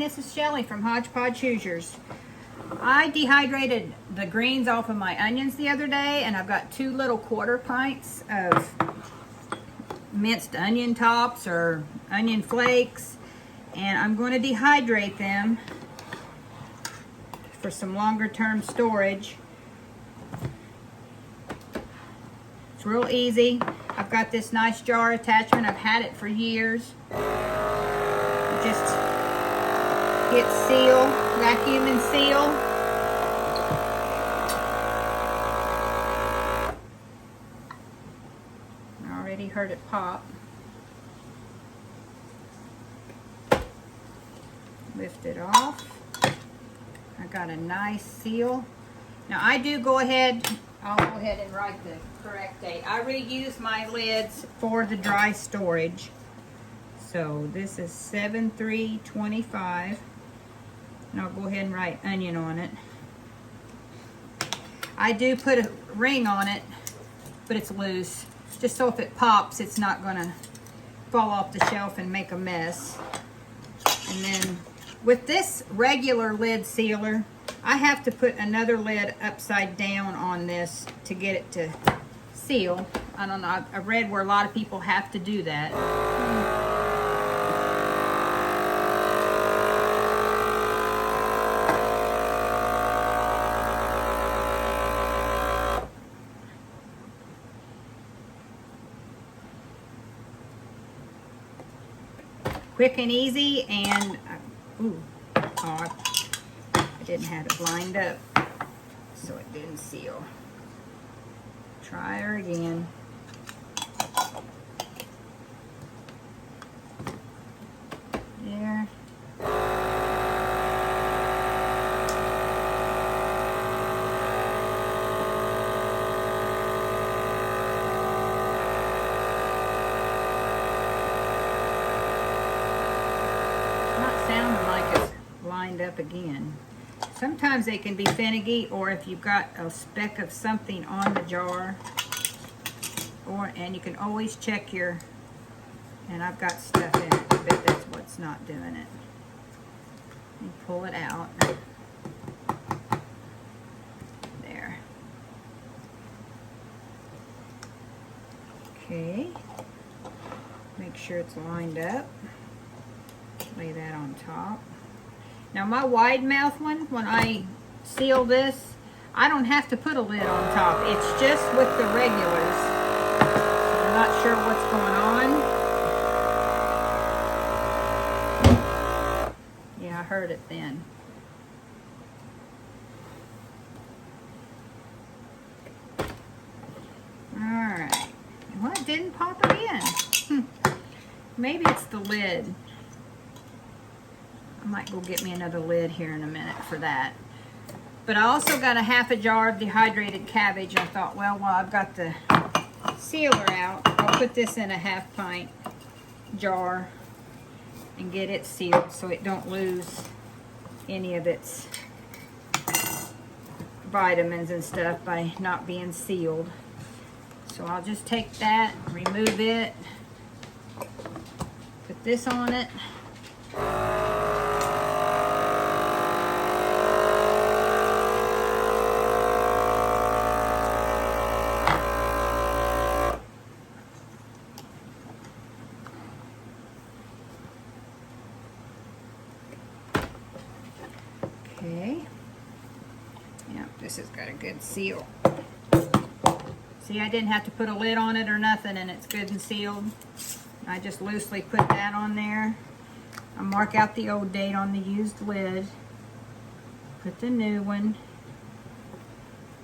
this is Shelly from Hodgepodge Hoosiers. I dehydrated the greens off of my onions the other day, and I've got 2 little 1/4 pints of minced onion tops or onion flakes, and I'm going to dehydrate them for some longer term storage. It's real easy. I've got this nice jar attachment. I've had it for years. Just hit seal, vacuum and seal. I already heard it pop. Lift it off. I got a nice seal. Now I do go ahead, I'll go ahead and write the correct date. I reuse my lids for the dry storage. So this is 7/3/25. And I'll go ahead and write onion on it. I do put a ring on it, but it's loose. Just so if it pops, it's not gonna fall off the shelf and make a mess. And then with this regular lid sealer, I have to put another lid upside down on this to get it to seal. I don't know, I read where a lot of people have to do that. Quick and easy, and I didn't have it lined up, so it didn't seal. Try her again. There. Sounding like it's lined up again. Sometimes they can be finicky, or if you've got a speck of something on the jar, and you can always check your, and I've got stuff in it, I bet that's what's not doing it. You pull it out. There. Okay. Make sure it's lined up. Lay that on top. Now my wide mouth one, when I seal this, I don't have to put a lid on top. It's just with the regulars. So I'm not sure what's going on. Yeah, I heard it then. Alright. Well, it didn't pop again. Maybe it's the lid. I might go get me another lid here in a minute for that. But I also got a 1/2 jar of dehydrated cabbage. I thought, well, while I've got the sealer out, I'll put this in a 1/2 pint jar and get it sealed so it don't lose any of its vitamins and stuff by not being sealed. So I'll just take that, remove it, put this on it. Okay. Yep, this has got a good seal. See, I didn't have to put a lid on it or nothing, and it's good and sealed. I just loosely put that on there. I mark out the old date on the used lid. Put the new one.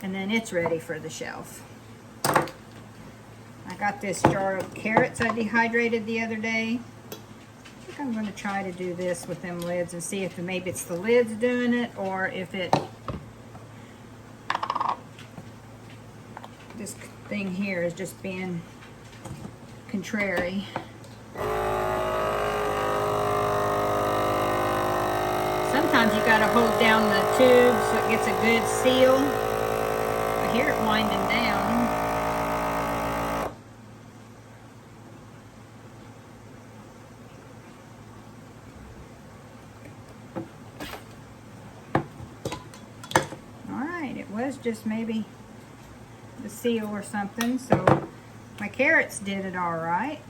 And then it's ready for the shelf. I got this jar of carrots I dehydrated the other day. I think I'm going to try to do this with them lids and see if maybe it's the lids doing it, or if this thing here is just being contrary. Sometimes you got to hold down the tube so it gets a good seal. I hear it winding down. was just maybe the seal or something. So my carrots did it all right.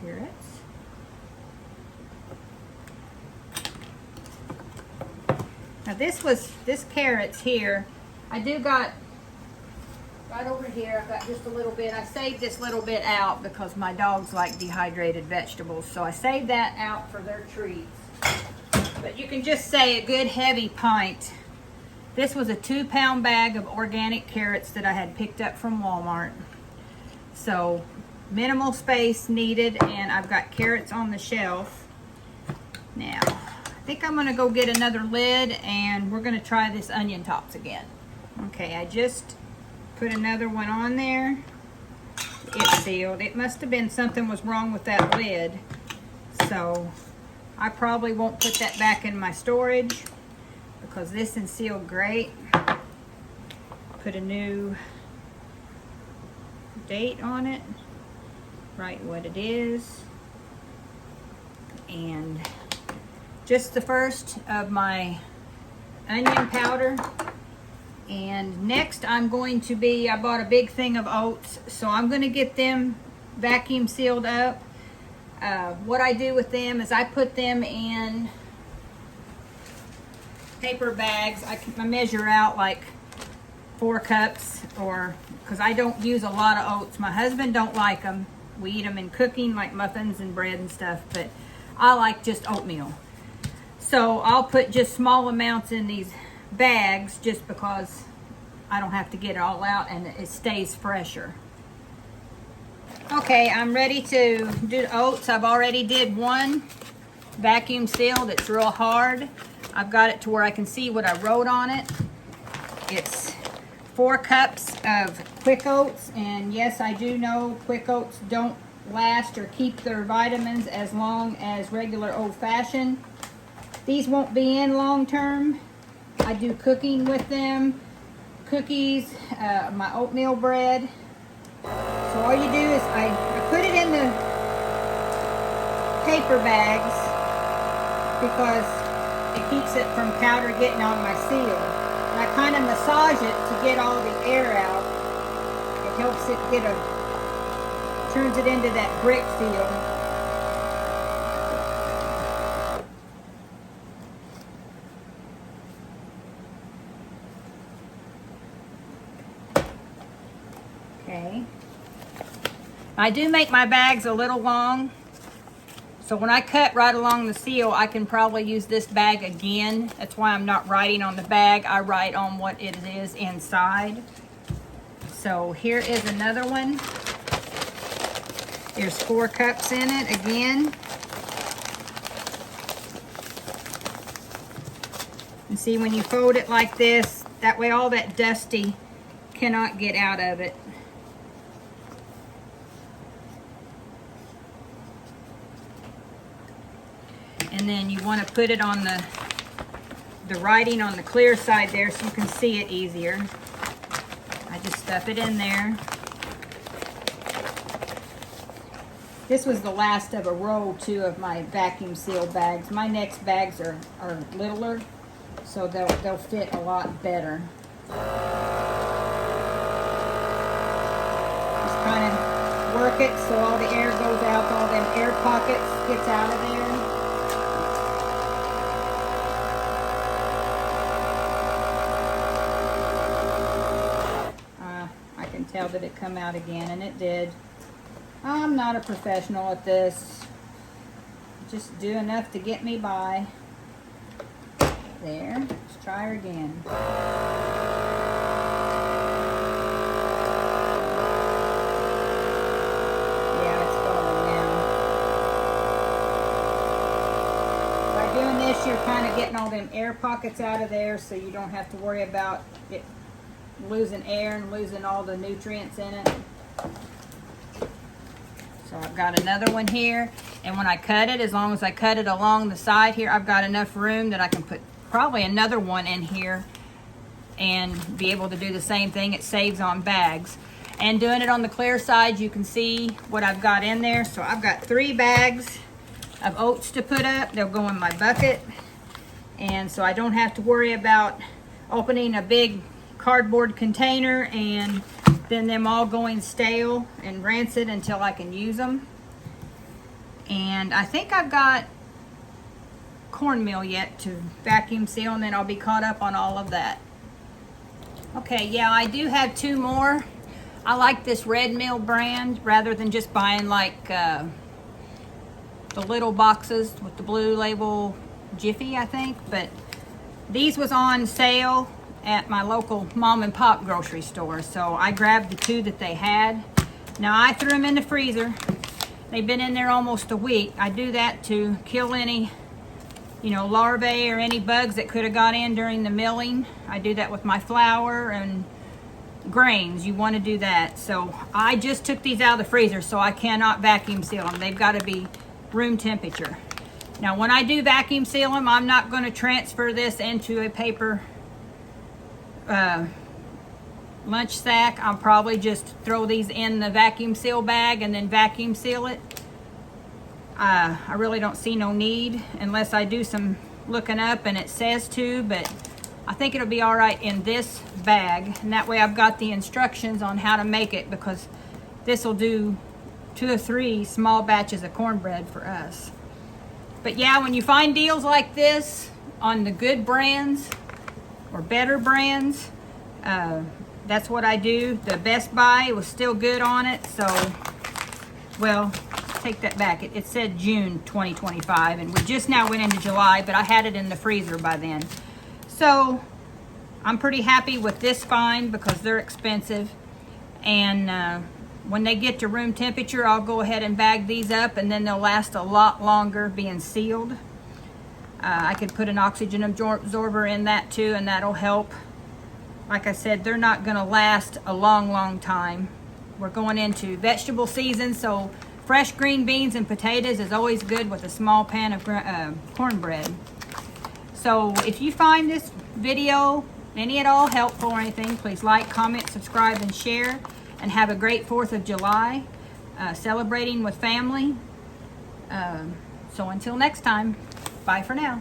Carrots. Now this carrots here, I do got right over here, I've got just a little bit. I saved this little bit out because my dogs like dehydrated vegetables. So I saved that out for their treats. But you can just say a good heavy pint. This was a 2-pound bag of organic carrots that I had picked up from Walmart. So minimal space needed, and I've got carrots on the shelf. Now, I think I'm gonna go get another lid and we're gonna try this onion tops again. Okay, I just put another one on there. It's sealed. It must have been something was wrong with that lid. So I probably won't put that back in my storage because this is sealed great. Put a new date on it. Write what it is. And just the first of my onion powder. And next I'm going to be, I bought a big thing of oats, so I'm going to get them vacuum sealed up. What I do with them is I put them in paper bags. I measure out like 4 cups, or because I don't use a lot of oats. My husband don't like them. We eat them in cooking like muffins and bread and stuff, but I like just oatmeal. So I'll put just small amounts in these bags just because I don't have to get it all out and it stays fresher. Okay, I'm ready to do oats. I've already did one vacuum sealed. It's real hard. I've got it to where I can see what I wrote on it. It's 4 cups of quick oats, and yes, I do know quick oats don't last or keep their vitamins as long as regular old-fashioned. These won't be in long term. I do cooking with them, cookies, my oatmeal bread. So all you do is I put it in the paper bags because it keeps it from powder getting on my seal. And I kind of massage it to get all the air out. It helps it turns it into that brick feel. Okay. I do make my bags a little long, so when I cut right along the seal, I can probably use this bag again. That's why I'm not writing on the bag. I write on what it is inside. So here is another one. There's 4 cups in it again. And see, when you fold it like this, that way all that dusty cannot get out of it. And then you want to put it on the writing on the clear side there so you can see it easier. I just stuff it in there. This was the last of a row too of my vacuum sealed bags. My next bags are littler, so they'll fit a lot better. Just kind of work it so all the air goes out, all them air pockets gets out of there. Tell that it come out again, and it did. I'm not a professional at this. Just do enough to get me by. There. Let's try her again. Yeah, it's going now. By doing this, you're kind of getting all them air pockets out of there, so you don't have to worry about it losing air and losing all the nutrients in it. So I've got another one here, and when I cut it, as long as I cut it along the side here, I've got enough room that I can put probably another one in here and be able to do the same thing. It saves on bags. And doing it on the clear side, you can see what I've got in there. So I've got 3 bags of oats to put up. They'll go in my bucket. And so I don't have to worry about opening a big cardboard container and then them all going stale and rancid until I can use them. And I think I've got cornmeal yet to vacuum seal, and then I'll be caught up on all of that. Okay, yeah, I do have 2 more. I like this Red Mill brand rather than just buying like the little boxes with the blue label, Jiffy, I think. But these was on sale at my local mom and pop grocery store, so I grabbed the 2 that they had. Now I threw them in the freezer. They've been in there almost a week. I do that to kill any, you know, larvae or any bugs that could have got in during the milling. I do that with my flour and grains. You want to do that. So I just took these out of the freezer, so I cannot vacuum seal them. They've got to be room temperature. Now when I do vacuum seal them, I'm not going to transfer this into a paper lunch sack. I'll probably just throw these in the vacuum seal bag and then vacuum seal it. I really don't see no need unless I do some looking up and it says to, but I think it'll be all right in this bag, and that way I've got the instructions on how to make it, because this will do 2 or 3 small batches of cornbread for us. But yeah, when you find deals like this on the good brands or better brands, that's what I do. The Best Buy was still good on it, so, well, take that back. It said June 2025, and we just now went into July, but I had it in the freezer by then. So I'm pretty happy with this find because they're expensive, and when they get to room temperature, I'll go ahead and bag these up, and then they'll last a lot longer being sealed. I could put an oxygen absorber in that too, and that'll help. Like I said, they're not going to last a long time. We're going into vegetable season, so fresh green beans and potatoes is always good with a small pan of cornbread. So if you find this video any at all helpful or anything, please like, comment, subscribe, and share. And have a great 4th of July, celebrating with family. So until next time, bye for now.